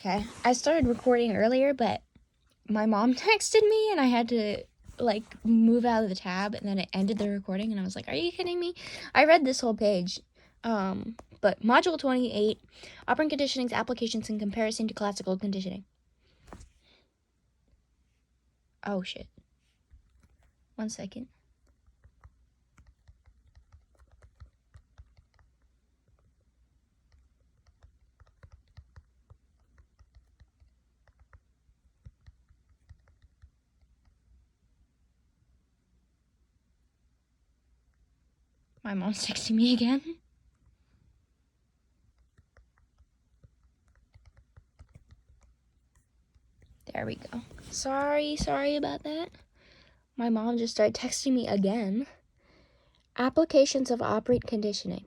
Okay, I started recording earlier, but my mom texted me and I had to move out of the tab, and then it ended the recording and I was like, are you kidding me? I read this whole page. But Module 28, Operant Conditioning's applications in comparison to classical conditioning. Oh shit. 1 second. My mom's texting me again. There we go. Sorry about that. My mom just started texting me again. Applications of operant conditioning.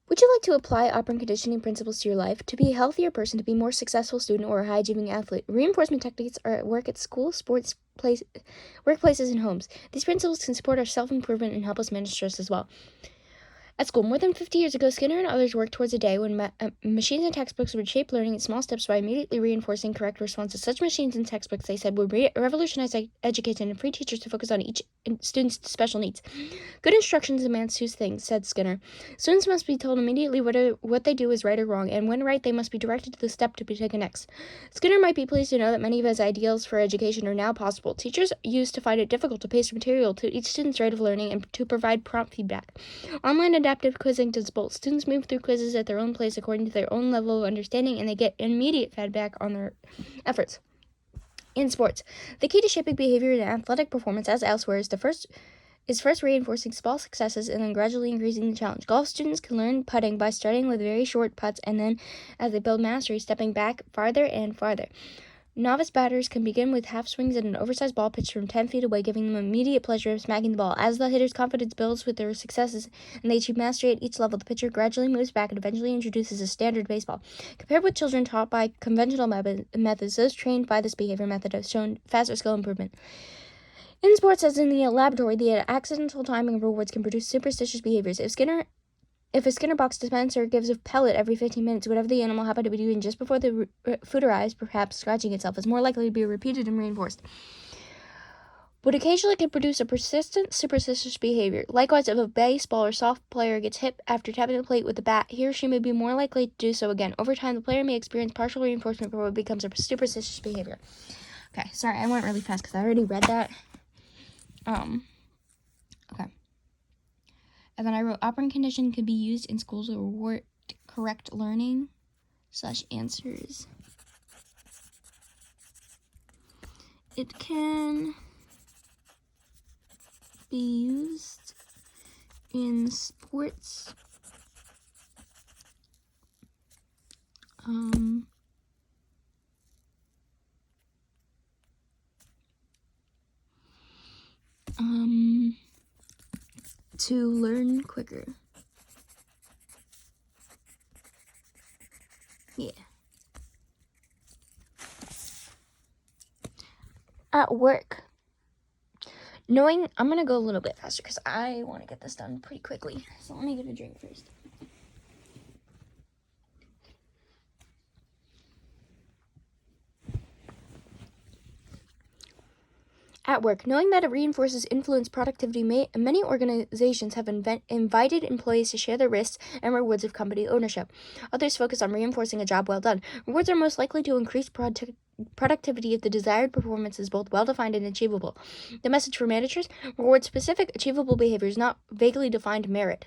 Would you like to apply operant conditioning principles to your life? To be a healthier person, to be a more successful student, or a high-achieving athlete? Reinforcement techniques are at work at school, sports, workplaces, and homes. These principles can support our self-improvement and help us manage stress as well. At school, more than 50 years ago, Skinner and others worked towards a day when machines and textbooks would shape learning in small steps by immediately reinforcing correct responses. Such machines and textbooks, they said, would revolutionize education and free teachers to focus on each student's special needs. Good instruction demands two things, said Skinner. Students must be told immediately what they do is right or wrong, and when right, they must be directed to the step to be taken next. Skinner might be pleased to know that many of his ideals for education are now possible. Teachers used to find it difficult to pace material to each student's rate of learning and to provide prompt feedback. Online adaptive quizzing does both. Students move through quizzes at their own pace according to their own level of understanding, and they get immediate feedback on their efforts. In sports, the key to shaping behavior and athletic performance, as elsewhere, is first reinforcing small successes and then gradually increasing the challenge. Golf students can learn putting by starting with very short putts and then, as they build mastery, stepping back farther and farther. Novice batters can begin with half swings at an oversized ball pitched from 10 feet away, giving them immediate pleasure of smacking the ball. As the hitter's confidence builds with their successes and they achieve mastery at each level, the pitcher gradually moves back and eventually introduces a standard baseball. Compared with children taught by conventional methods, those trained by this behavior method have shown faster skill improvement. In sports, as in the laboratory, the accidental timing of rewards can produce superstitious behaviors. If a Skinner box dispenser gives a pellet every 15 minutes, whatever the animal happened to be doing just before the food arrives, perhaps scratching itself, is more likely to be repeated and reinforced. But occasionally can produce a persistent, superstitious behavior. Likewise, if a baseball or soft player gets hit after tapping the plate with a bat, he or she may be more likely to do so again. Over time, the player may experience partial reinforcement before it becomes a superstitious behavior. Okay, sorry, I went really fast because I already read that. Okay. And then I wrote, operant condition can be used in schools to reward correct learning / answers. It can be used in sports, to learn quicker. Yeah. At work, I'm going to go a little bit faster because I want to get this done pretty quickly. So let me get a drink first. At work, knowing that it reinforces influence productivity, many organizations have invited employees to share the risks and rewards of company ownership. Others focus on reinforcing a job well done. Rewards are most likely to increase productivity if the desired performance is both well-defined and achievable. The message for managers: reward specific, achievable behaviors, not vaguely defined merit.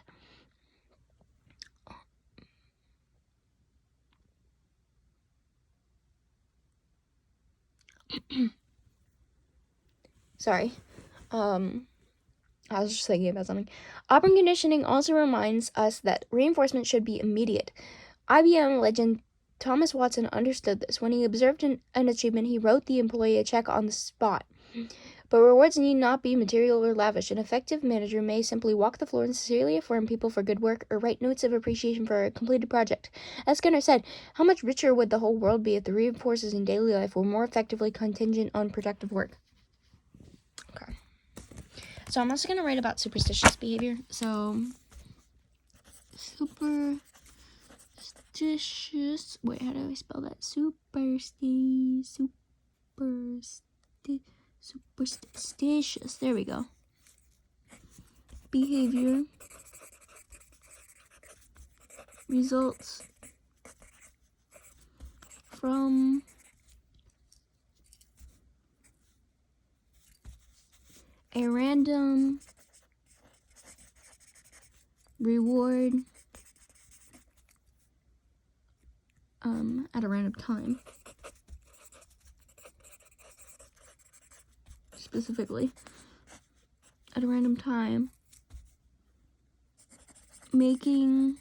Sorry. I was just thinking about something. Operant conditioning also reminds us that reinforcement should be immediate. IBM legend Thomas Watson understood this. When he observed an achievement, he wrote the employee a check on the spot. But rewards need not be material or lavish. An effective manager may simply walk the floor and sincerely affirm people for good work or write notes of appreciation for a completed project. As Skinner said, how much richer would the whole world be if the reinforcers in daily life were more effectively contingent on productive work? Okay. So I'm also going to write about superstitious behavior. So, superstitious superstitious. Wait, how do I spell that? Superstitious. There we go. Behavior results from a random reward at a random time. Specifically, at a random time, making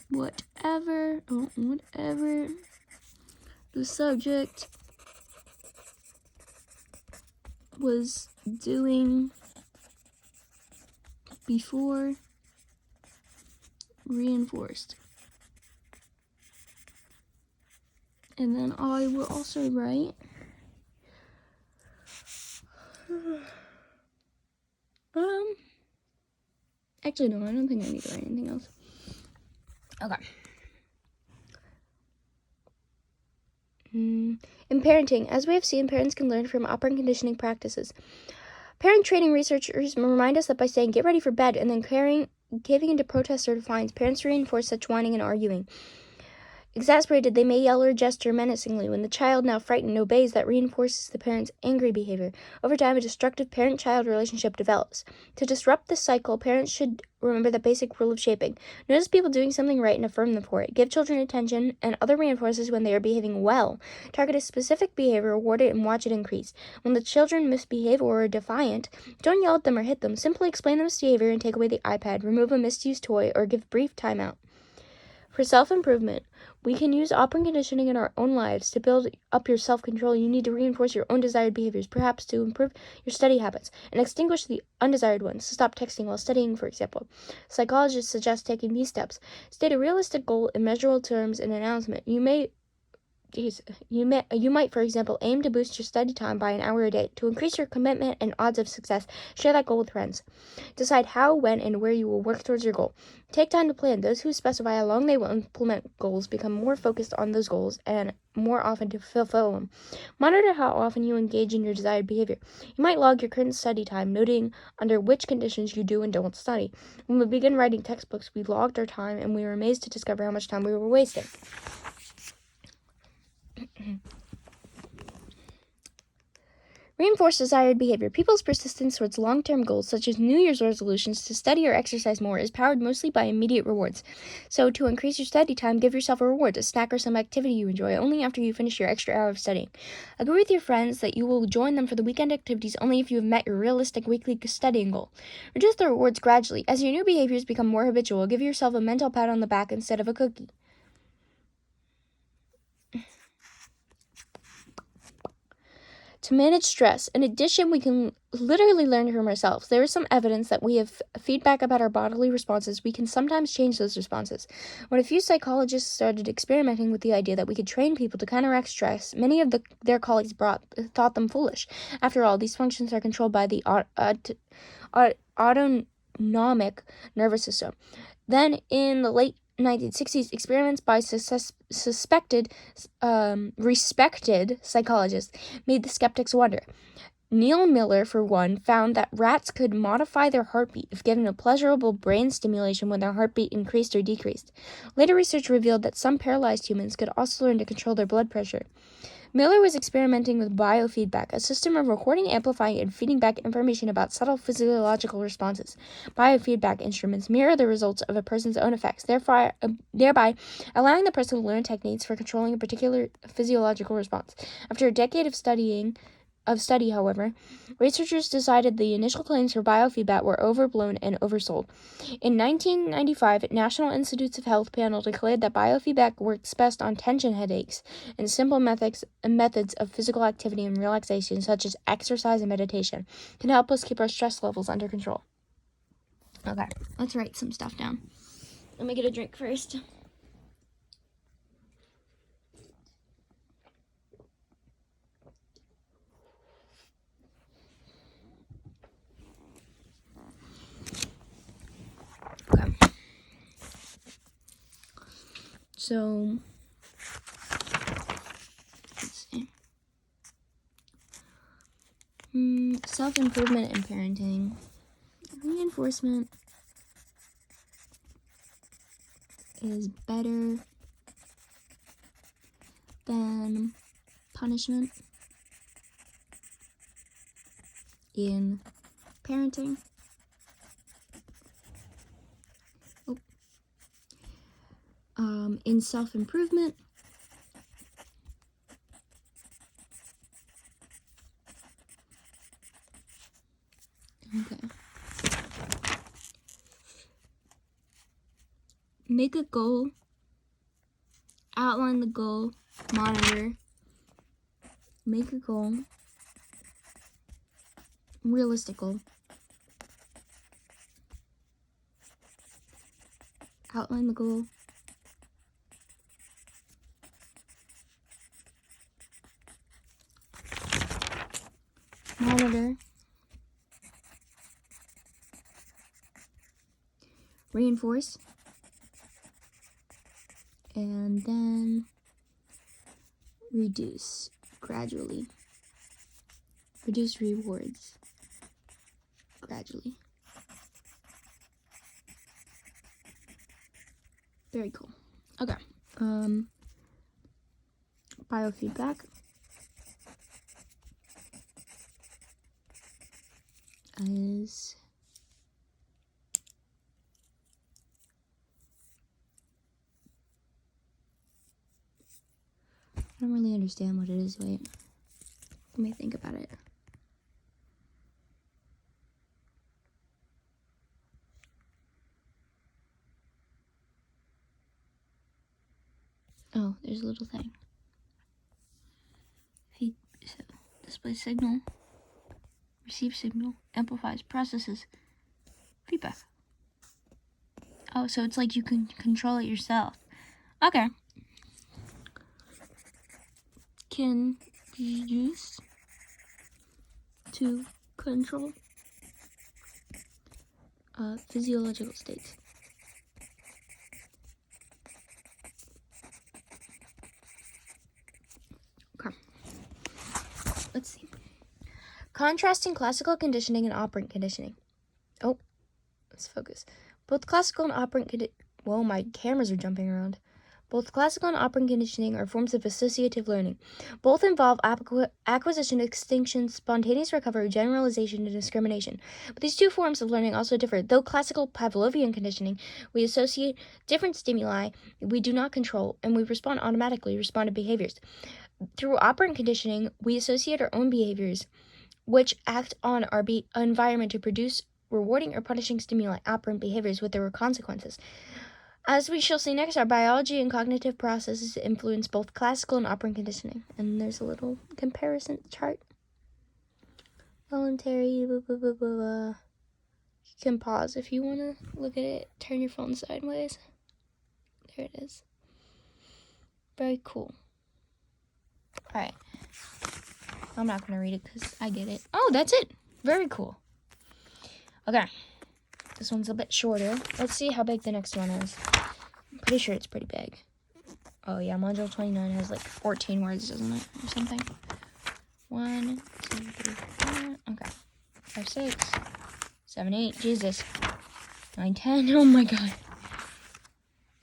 whatever the subject was doing before reinforced. And then I will also write actually no, I don't think I need to write anything else. Okay. In parenting, as we have seen, parents can learn from operant conditioning practices. Parent training researchers remind us that by saying "get ready for bed" and then caving into protest or defiance, parents reinforce such whining and arguing. Exasperated, they may yell or gesture menacingly. When the child, now frightened, obeys, that reinforces the parent's angry behavior. Over time, a destructive parent-child relationship develops. To disrupt this cycle, parents should remember the basic rule of shaping. Notice people doing something right and affirm them for it. Give children attention and other reinforcers when they are behaving well. Target a specific behavior, reward it, and watch it increase. When the children misbehave or are defiant, don't yell at them or hit them. Simply explain the misbehavior and take away the iPad, remove a misused toy, or give brief timeout. For self-improvement, we can use operant conditioning in our own lives. To build up your self-control, you need to reinforce your own desired behaviors, perhaps to improve your study habits, and extinguish the undesired ones. To stop texting while studying, for example. Psychologists suggest taking these steps. State a realistic goal in measurable terms in an announcement. You might, for example, aim to boost your study time by an hour a day. To increase your commitment and odds of success, share that goal with friends. Decide how, when, and where you will work towards your goal. Take time to plan. Those who specify how long they will implement goals become more focused on those goals and more often to fulfill them. Monitor how often you engage in your desired behavior. You might log your current study time, noting under which conditions you do and don't study. When we began writing textbooks, we logged our time, and we were amazed to discover how much time we were wasting. Reinforce desired behavior. People's persistence towards long-term goals, such as New Year's resolutions to study or exercise more, is powered mostly by immediate rewards. So, to increase your study time, give yourself a reward, a snack or some activity you enjoy, only after you finish your extra hour of studying. Agree with your friends that you will join them for the weekend activities only if you have met your realistic weekly studying goal. Reduce the rewards gradually. As your new behaviors become more habitual, give yourself a mental pat on the back instead of a cookie. To manage stress. In addition, we can literally learn from ourselves. There is some evidence that we have feedback about our bodily responses. We can sometimes change those responses. When a few psychologists started experimenting with the idea that we could train people to counteract stress, many of their colleagues thought them foolish. After all, these functions are controlled by the autonomic nervous system. Then, in the late 1960s, experiments by respected psychologists made the skeptics wonder. Neil Miller, for one, found that rats could modify their heartbeat if given a pleasurable brain stimulation when their heartbeat increased or decreased. Later research revealed that some paralyzed humans could also learn to control their blood pressure. Miller was experimenting with biofeedback, a system of recording, amplifying, and feeding back information about subtle physiological responses. Biofeedback instruments mirror the results of a person's own effects, thereby allowing the person to learn techniques for controlling a particular physiological response. After a decade of study, however, researchers decided the initial claims for biofeedback were overblown and oversold. In 1995, National Institutes of Health panel declared that biofeedback works best on tension headaches, and simple methods of physical activity and relaxation, such as exercise and meditation, can help us keep our stress levels under control. Okay, let's write some stuff down. Let me get a drink first. Okay. So, let's see. Self-improvement in parenting. Reinforcement is better than punishment in parenting. In self-improvement, okay. Make a goal, outline the goal, monitor, make a goal, realistic goal, outline the goal, monitor, reinforce, and then reduce gradually. Reduce rewards gradually. Very cool. Okay. Biofeedback. Is I don't really understand what it is. Wait. Let me think about it. Oh, there's a little thing. So, display signal, receive signal, amplifies, processes, feedback. Oh, so it's like you can control it yourself. Okay. Can be used to control physiological states. Okay. Let's see. Contrasting classical conditioning and operant conditioning. Oh, let's focus. Both classical and operant conditioning. Whoa, my cameras are jumping around. Both classical and operant conditioning are forms of associative learning. Both involve acquisition, extinction, spontaneous recovery, generalization, and discrimination. But these two forms of learning also differ. Though classical Pavlovian conditioning, we associate different stimuli we do not control, and we respond automatically, respond to behaviors. Through operant conditioning, we associate our own behaviors, which act on our environment to produce rewarding or punishing stimuli, operant behaviors with their consequences. As we shall see next, our biology and cognitive processes influence both classical and operant conditioning. And there's a little comparison chart. Voluntary, blah, blah, blah, blah, blah. You can pause if you want to look at it. Turn your phone sideways. There it is. Very cool. Alright. I'm not going to read it because I get it. Oh, that's it. Very cool. Okay. This one's a bit shorter. Let's see how big the next one is. I'm pretty sure it's pretty big. Oh yeah, module 29 has like 14 words, doesn't it? Or something. 1, 2, 3, 4. Okay. 5, 6, 7, 8. Jesus. 9, 10. Oh my god.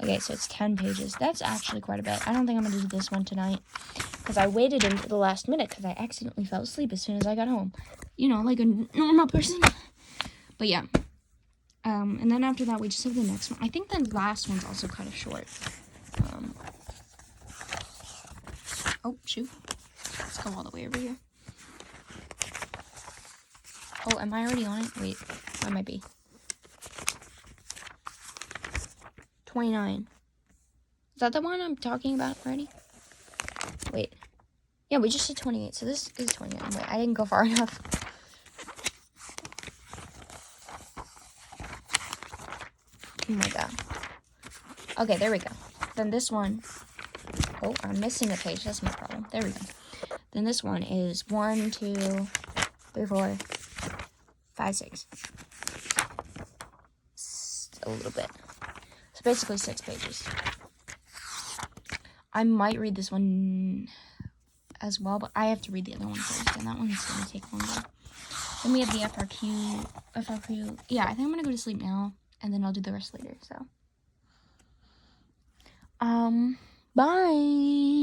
Okay, so it's 10 pages. That's actually quite a bit. I don't think I'm going to do this one tonight. Because I waited until the last minute because I accidentally fell asleep as soon as I got home. You know, like a normal person. But yeah. And then after that, we just have the next one. I think the last one's also kind of short. Oh, shoot. Let's go all the way over here. Oh, am I already on it? Wait, I might be. 29. Is that the one I'm talking about already? Wait. Yeah, we just did 28, so this is 29. Wait, I didn't go far enough. Oh my god. Okay, there we go. Then this one. Oh, I'm missing a page. That's my problem. There we go. Then this one is 1, 2, 3, 4, 5, 6. A little bit. So basically 6 pages. I might read this one as well, but I have to read the other one first, and that one's gonna take longer. Then we have the FRQ. Yeah, I think I'm gonna go to sleep now, and then I'll do the rest later, so. Bye!